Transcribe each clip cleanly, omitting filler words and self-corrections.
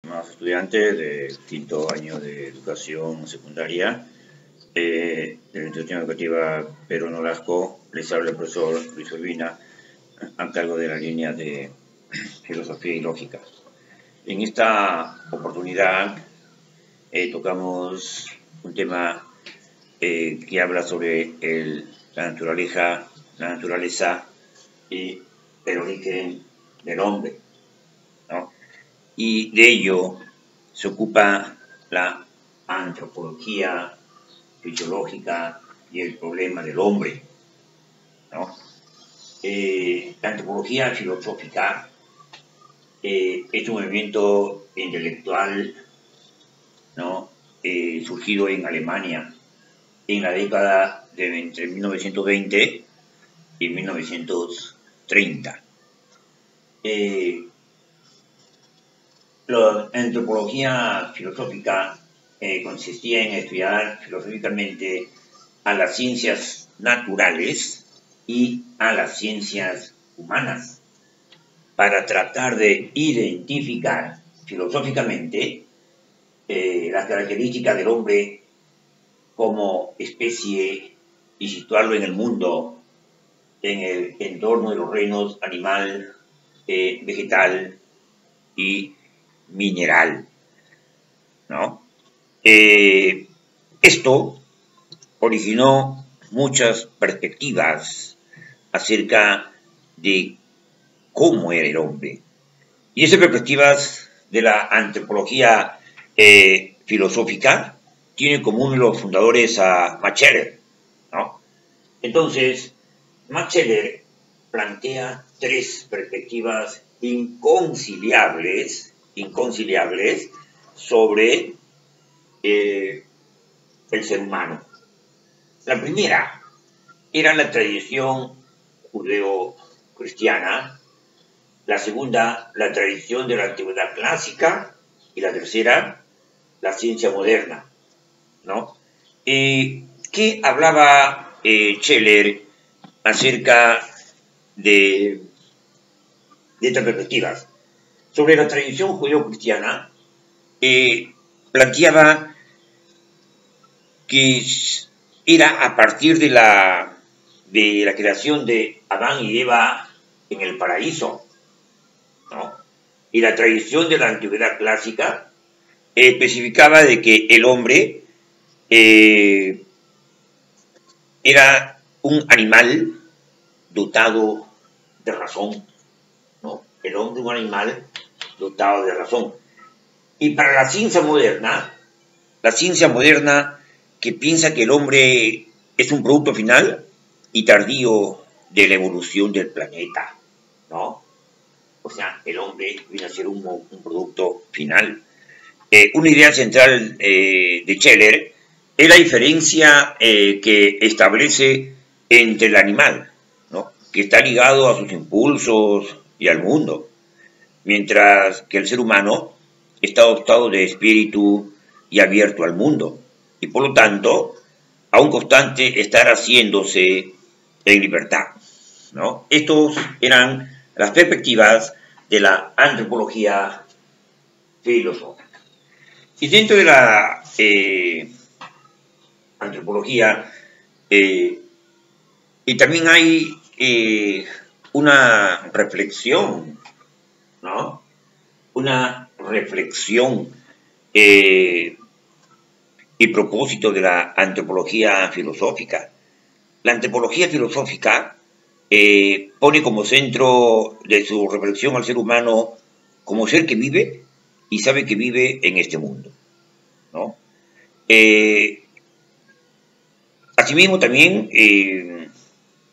Más estudiantes del quinto año de educación secundaria de la institución educativa Pedro Nolasco. Les habla el profesor Luis Urbina a cargo de la línea de filosofía y lógica. En esta oportunidad tocamos un tema que habla sobre la naturaleza y el origen del hombre, ¿no? Y de ello se ocupa la antropología fisiológica y el problema del hombre, ¿no? La antropología filosófica es un movimiento intelectual, ¿no? Surgido en Alemania en la década de entre 1920 y 1930. La antropología filosófica consistía en estudiar filosóficamente a las ciencias naturales y a las ciencias humanas para tratar de identificar filosóficamente las características del hombre como especie y situarlo en el mundo, en el entorno de los reinos animal, vegetal y mineral, ¿no? Esto originó muchas perspectivas acerca de cómo era el hombre. Y esas perspectivas de la antropología filosófica tienen como uno de los fundadores a Max Scheler, ¿no? Entonces, Max Scheler plantea tres perspectivas inconciliables sobre el ser humano. La primera era la tradición judeo-cristiana, la segunda, la tradición de la antigüedad clásica, y la tercera, la ciencia moderna, ¿no? ¿Qué hablaba Scheler acerca de estas perspectivas? Sobre la tradición judeo-cristiana, planteaba que era a partir de la creación de Adán y Eva en el paraíso, ¿no? Y la tradición de la antigüedad clásica especificaba de que el hombre era un animal dotado de razón, ¿no? El hombre es un animal dotado de razón. Y para la ciencia moderna que piensa que el hombre es un producto final y tardío de la evolución del planeta, ¿no? O sea, el hombre viene a ser un producto final. Una idea central de Scheler es la diferencia que establece entre el animal, ¿no? Que está ligado a sus impulsos y al mundo, mientras que el ser humano está dotado de espíritu y abierto al mundo, y por lo tanto a un constante estar haciéndose en libertad, ¿no? Estos eran las perspectivas de la antropología filosófica. Y dentro de la antropología y también hay una reflexión, ¿no? Una reflexión y propósito de la antropología filosófica. La antropología filosófica pone como centro de su reflexión al ser humano como ser que vive y sabe que vive en este mundo, ¿no? Asimismo también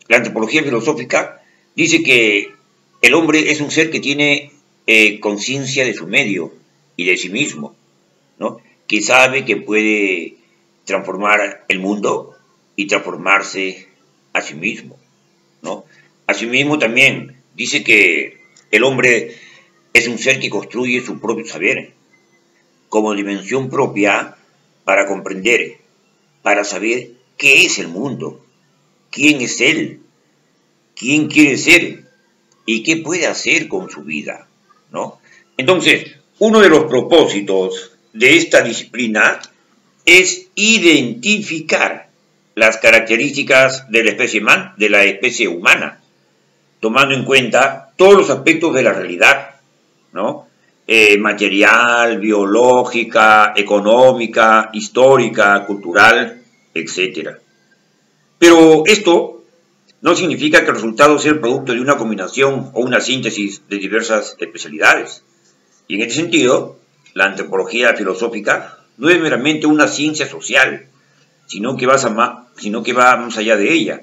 la antropología filosófica dice que el hombre es un ser que tiene conciencia de su medio y de sí mismo, ¿no? Que sabe que puede transformar el mundo y transformarse a sí mismo, ¿no? Asimismo también dice que el hombre es un ser que construye su propio saber como dimensión propia para comprender, para saber qué es el mundo, quién es él, quién quiere ser y qué puede hacer con su vida, ¿no? Entonces, uno de los propósitos de esta disciplina es identificar las características de la especie humana, tomando en cuenta todos los aspectos de la realidad, ¿no? Material, biológica, económica, histórica, cultural, etc. Pero esto no significa que el resultado sea el producto de una combinación o una síntesis de diversas especialidades. Y en este sentido, la antropología filosófica no es meramente una ciencia social, sino que va más allá de ella,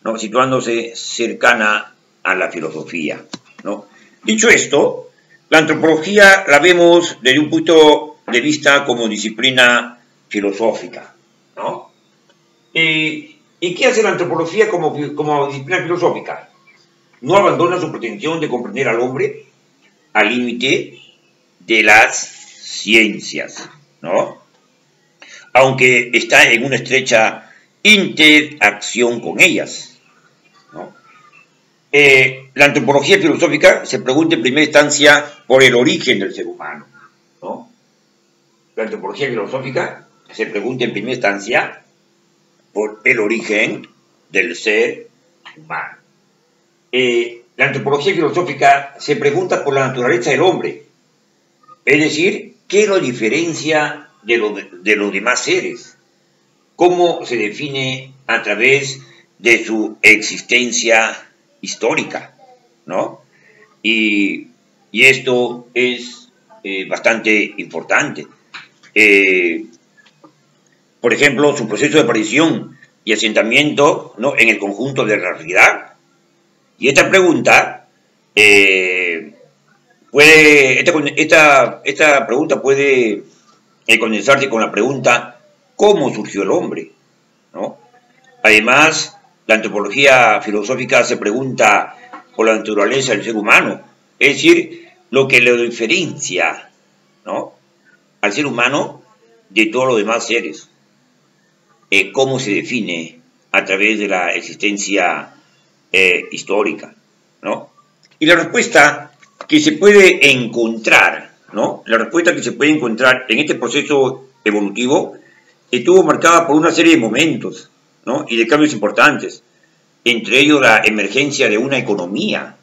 ¿no? Situándose cercana a la filosofía, ¿no? Dicho esto, la antropología la vemos desde un punto de vista como disciplina filosófica, ¿no? ¿Y qué hace la antropología como disciplina filosófica? No abandona su pretensión de comprender al hombre al límite de las ciencias, ¿no? Aunque está en una estrecha interacción con ellas, ¿no? La antropología filosófica se pregunta en primera instancia por el origen del ser humano, ¿no? La antropología filosófica se pregunta en primera instancia por el origen del ser humano. La antropología filosófica se pregunta por la naturaleza del hombre, es decir, ¿qué lo diferencia de los demás seres? ¿Cómo se define a través de su existencia histórica, ¿no? Y esto es bastante importante. Por ejemplo, su proceso de aparición y asentamiento, ¿no?, en el conjunto de la realidad. Y esta pregunta esta pregunta puede condensarse con la pregunta ¿cómo surgió el hombre?, ¿no? Además, la antropología filosófica se pregunta por la naturaleza del ser humano, es decir, lo que le diferencia, ¿no?, al ser humano de todos los demás seres. ¿Cómo se define a través de la existencia histórica, ¿no? Y la respuesta que se puede encontrar, ¿no?, la respuesta que se puede encontrar en este proceso evolutivo estuvo marcada por una serie de momentos, ¿no?, y de cambios importantes, entre ellos la emergencia de una economía,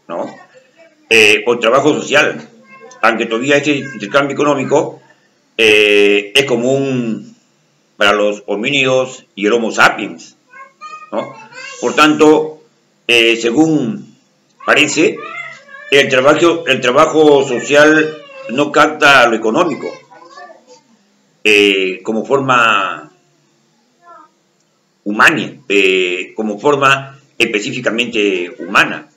¿no?, o trabajo social, aunque todavía este intercambio económico es común para los homínidos y el Homo sapiens, ¿no? Por tanto, según parece, el trabajo social no capta lo económico como forma humana, como forma específicamente humana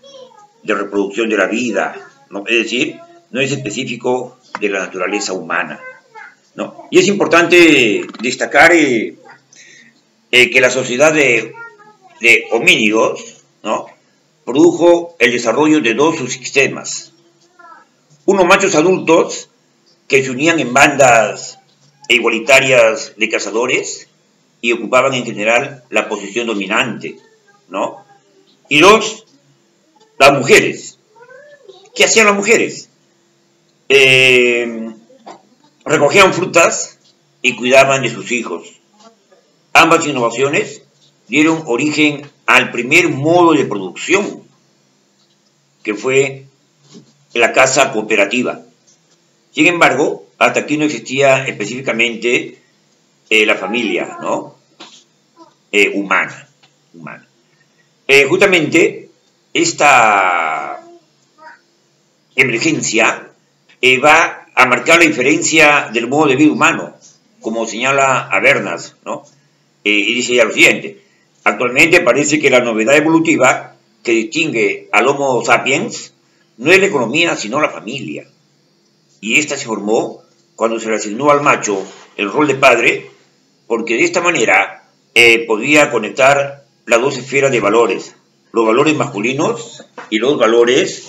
de reproducción de la vida, ¿no? Es decir, no es específico de la naturaleza humana, ¿no? Y es importante destacar que la sociedad de homínidos, ¿no?, produjo el desarrollo de dos subsistemas. Unos machos adultos que se unían en bandas igualitarias de cazadores y ocupaban en general la posición dominante, ¿no? Y dos, las mujeres. ¿Qué hacían las mujeres? Recogían frutas y cuidaban de sus hijos. Ambas innovaciones dieron origen al primer modo de producción, que fue la caza cooperativa. Sin embargo, hasta aquí no existía específicamente la familia, ¿no?, humana. Justamente esta emergencia va a marcar la diferencia del modo de vida humano, como señala Habermas, ¿no? Y dice ya lo siguiente: actualmente parece que la novedad evolutiva que distingue al Homo sapiens no es la economía, sino la familia. Y esta se formó cuando se le asignó al macho el rol de padre, porque de esta manera podía conectar las dos esferas de valores, los valores masculinos y los valores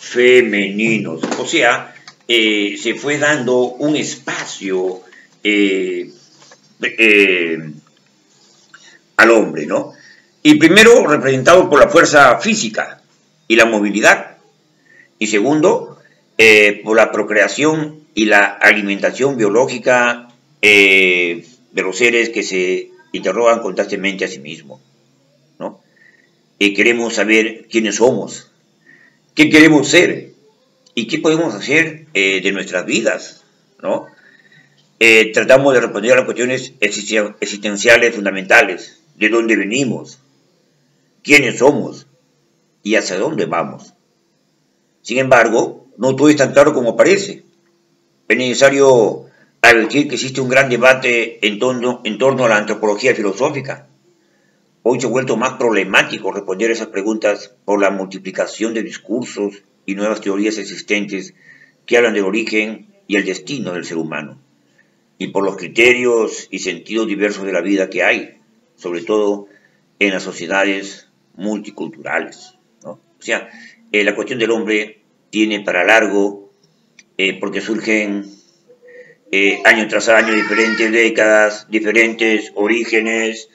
femeninos. O sea, se fue dando un espacio al hombre, ¿no? Y primero representado por la fuerza física y la movilidad, y segundo, por la procreación y la alimentación biológica de los seres que se interrogan constantemente a sí mismos, ¿no? Queremos saber quiénes somos, qué queremos ser y qué podemos hacer de nuestras vidas, ¿no? Tratamos de responder a las cuestiones existenciales fundamentales, de dónde venimos, quiénes somos y hacia dónde vamos. Sin embargo, no todo es tan claro como parece. Es necesario advertir que existe un gran debate en torno a la antropología filosófica. Hoy se ha vuelto más problemático responder esas preguntas por la multiplicación de discursos y nuevas teorías existentes que hablan del origen y el destino del ser humano, y por los criterios y sentidos diversos de la vida que hay, sobre todo en las sociedades multiculturales, ¿no? O sea, la cuestión del hombre tiene para largo, porque surgen año tras año, diferentes décadas, diferentes orígenes,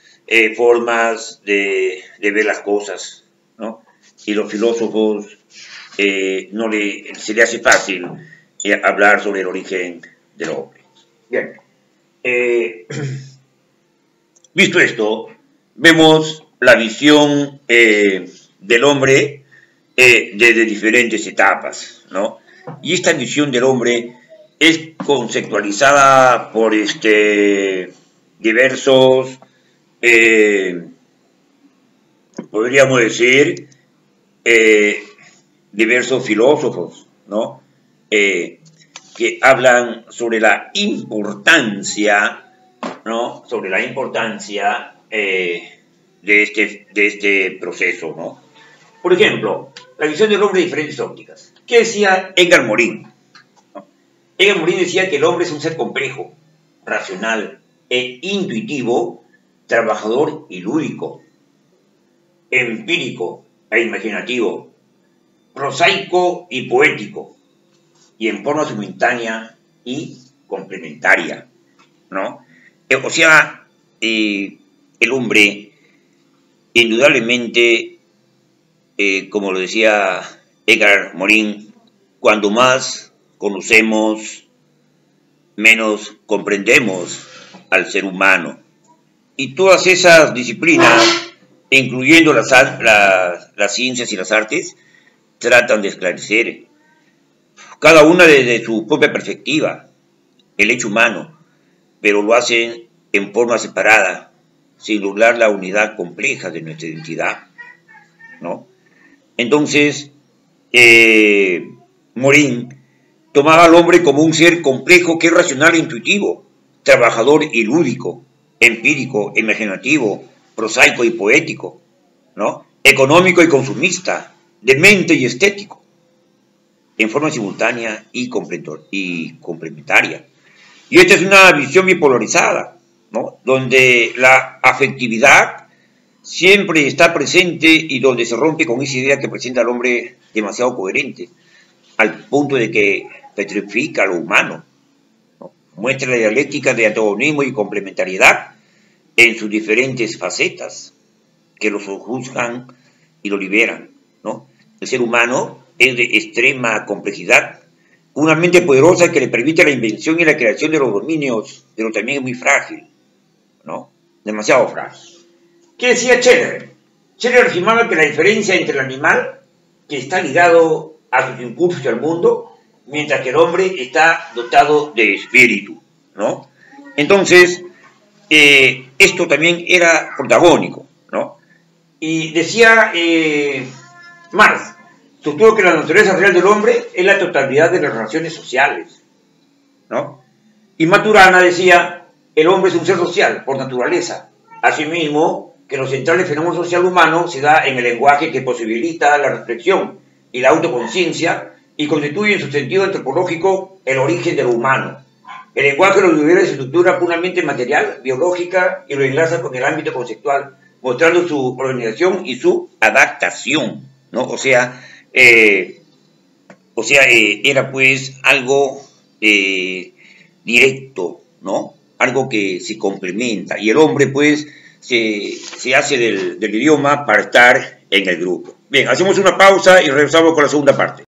formas de ver las cosas, ¿no? Y los filósofos se le hace fácil hablar sobre el origen del hombre. Bien. Visto esto, vemos la visión del hombre desde diferentes etapas, ¿no? Y esta visión del hombre es conceptualizada por diversos, podríamos decir, diversos filósofos, ¿no? Que hablan sobre la importancia, ¿no? Sobre la importancia de este proceso, ¿no? Por ejemplo, la visión del hombre de diferentes ópticas. ¿Qué decía Edgar Morin? Edgar Morin decía que el hombre es un ser complejo, racional e intuitivo, trabajador y lúdico, empírico e imaginativo, prosaico y poético, y en forma simultánea y complementaria, ¿no? O sea, el hombre, indudablemente, como lo decía Edgar Morin, cuando más conocemos, menos comprendemos al ser humano. Y todas esas disciplinas, incluyendo las ciencias y las artes, tratan de esclarecer, cada una desde su propia perspectiva, el hecho humano, pero lo hacen en forma separada, sin lograr la unidad compleja de nuestra identidad, ¿no? Entonces, Morin tomaba al hombre como un ser complejo que es racional e intuitivo, trabajador y lúdico, empírico, imaginativo, prosaico y poético, ¿no? Económico y consumista, demente y estético, en forma simultánea y complementaria. Y esta es una visión bipolarizada, ¿no? Donde la afectividad siempre está presente y donde se rompe con esa idea que presenta al hombre demasiado coherente, al punto de que petrifica lo humano, ¿no? Muestra la dialéctica de antagonismo y complementariedad en sus diferentes facetas, que lo sojuzgan y lo liberan, ¿no? El ser humano es de extrema complejidad, una mente poderosa que le permite la invención y la creación de los dominios, pero también es muy frágil, ¿no? Demasiado frágil. ¿Qué decía Scheller? Scheller afirmaba que la diferencia entre el animal, que está ligado a sus impulsos y al mundo, mientras que el hombre está dotado de espíritu, ¿no? Entonces, esto también era protagónico, ¿no? Y decía Marx, sostuvo que la naturaleza real del hombre es la totalidad de las relaciones sociales, ¿no? Y Maturana decía, el hombre es un ser social por naturaleza. Asimismo, que lo central del fenómeno social humano se da en el lenguaje que posibilita la reflexión y la autoconciencia y constituye en su sentido antropológico el origen de lo humano. El lenguaje lo libera de su estructura puramente material, biológica, y lo enlaza con el ámbito conceptual, mostrando su organización y su adaptación, ¿no? O sea, era pues algo directo, ¿no? Algo que se complementa. Y el hombre pues se hace del idioma para estar en el grupo. Bien, hacemos una pausa y regresamos con la segunda parte.